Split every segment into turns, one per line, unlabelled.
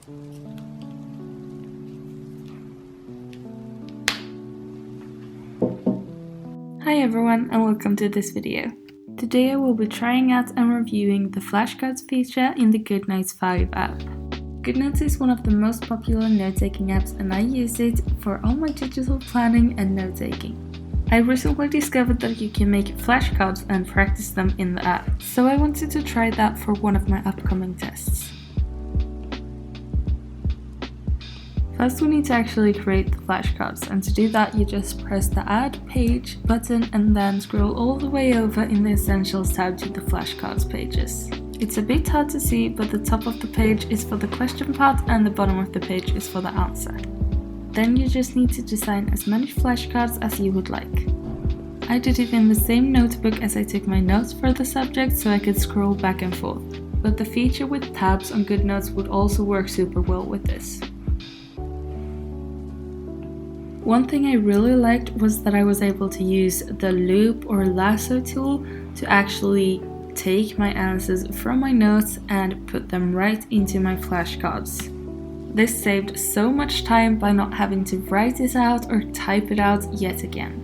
Hi everyone and welcome to this video. Today I will be trying out and reviewing the flashcards feature in the GoodNotes 5 app. GoodNotes is one of the most popular note-taking apps and I use it for all my digital planning and note-taking. I recently discovered that you can make flashcards and practice them in the app, so I wanted to try that for one of my upcoming tests. First we need to actually create the flashcards, and to do that you just press the Add Page button and then scroll all the way over in the Essentials tab to the flashcards pages. It's a bit hard to see, but the top of the page is for the question part and the bottom of the page is for the answer. Then you just need to design as many flashcards as you would like. I did it in the same notebook as I took my notes for the subject so I could scroll back and forth, but the feature with tabs on GoodNotes would also work super well with this. One thing I really liked was that I was able to use the loop or lasso tool to actually take my answers from my notes and put them right into my flashcards. This saved so much time by not having to write it out or type it out yet again.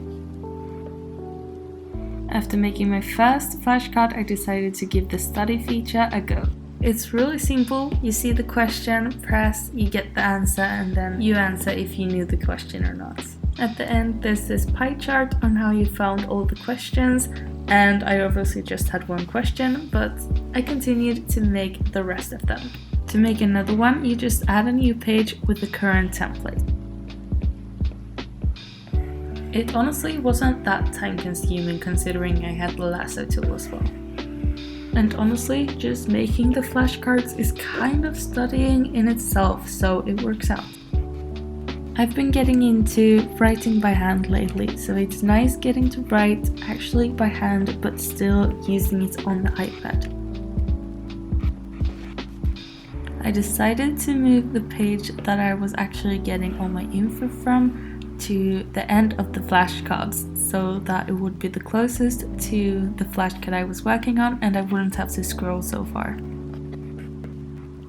After making my first flashcard, I decided to give the study feature a go. It's really simple. You see the question, press, you get the answer, and then you answer if you knew the question or not. At the end, there's this pie chart on how you found all the questions, and I obviously just had one question, but I continued to make the rest of them. To make another one, you just add a new page with the current template. It honestly wasn't that time consuming considering I had the lasso tool as well. And honestly, just making the flashcards is kind of studying in itself, so it works out. I've been getting into writing by hand lately, so it's nice getting to write actually by hand but still using it on the iPad. I decided to move the page that I was actually getting all my info from to the end of the flashcards so that it would be the closest to the flashcard I was working on and I wouldn't have to scroll so far.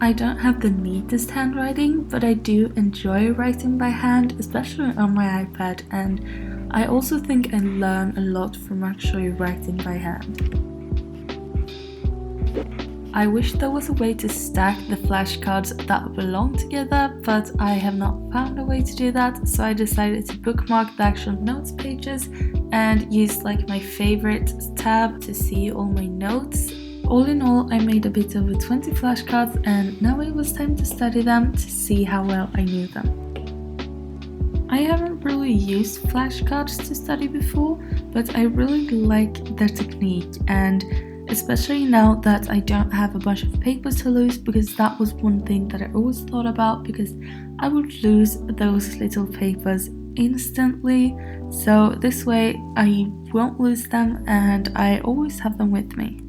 I don't have the neatest handwriting, but I do enjoy writing by hand, especially on my iPad, and I also think I learn a lot from actually writing by hand. I wish there was a way to stack the flashcards that belong together, but I have not found a way to do that, so I decided to bookmark the actual notes pages and use like my favorite tab to see all my notes. All in all, I made a bit over 20 flashcards and now it was time to study them to see how well I knew them. I haven't really used flashcards to study before, but I really like their technique, and especially now that I don't have a bunch of papers to lose, because that was one thing that I always thought about, because I would lose those little papers instantly. So this way I won't lose them and I always have them with me.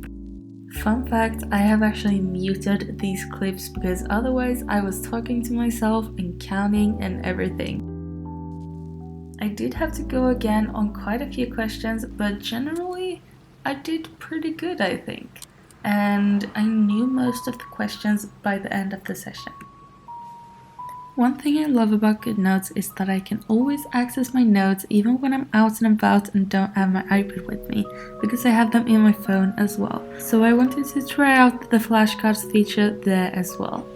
Fun fact, I have actually muted these clips because otherwise I was talking to myself and counting and everything. I did have to go again on quite a few questions, but generally I did pretty good, I think, and I knew most of the questions by the end of the session. One thing I love about GoodNotes is that I can always access my notes even when I'm out and about and don't have my iPad with me, because I have them in my phone as well. So I wanted to try out the flashcards feature there as well.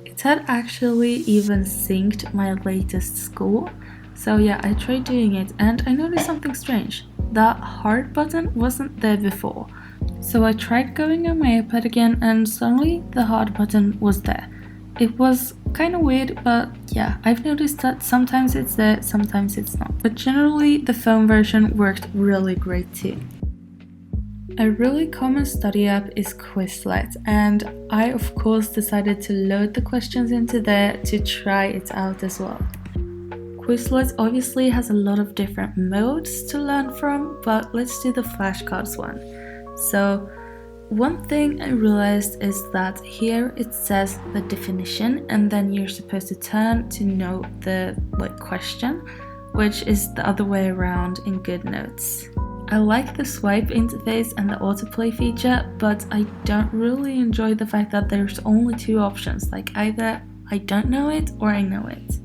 It had actually even synced my latest score. So yeah, I tried doing it and I noticed something strange. That heart button wasn't there before. So I tried going on my iPad again and suddenly the heart button was there. It was kind of weird, but yeah, I've noticed that sometimes it's there, sometimes it's not. But generally the phone version worked really great too. A really common study app is Quizlet, and I of course decided to load the questions into there to try it out as well. Quizlet obviously has a lot of different modes to learn from, but let's do the flashcards one. So one thing I realized is that here it says the definition and then you're supposed to turn to know the question, which is the other way around in GoodNotes. I like the swipe interface and the autoplay feature, but I don't really enjoy the fact that there's only two options, like either I don't know it or I know it.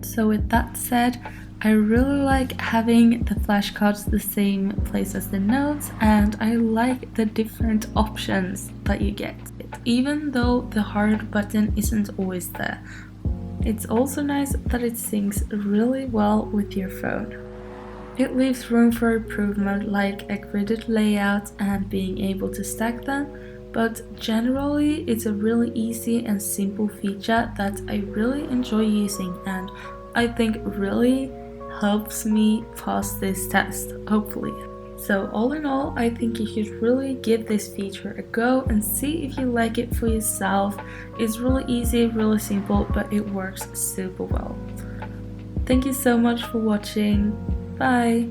So with that said, I really like having the flashcards the same place as the notes, and I like the different options that you get, even though the hard button isn't always there. It's also nice that it syncs really well with your phone. It leaves room for improvement, like a gridded layout and being able to stack them, but generally it's a really easy and simple feature that I really enjoy using, and I think really helps me pass this test, hopefully. So all in all, I think you should really give this feature a go and see if you like it for yourself. It's really easy, really simple, but it works super well. Thank you so much for watching. Bye!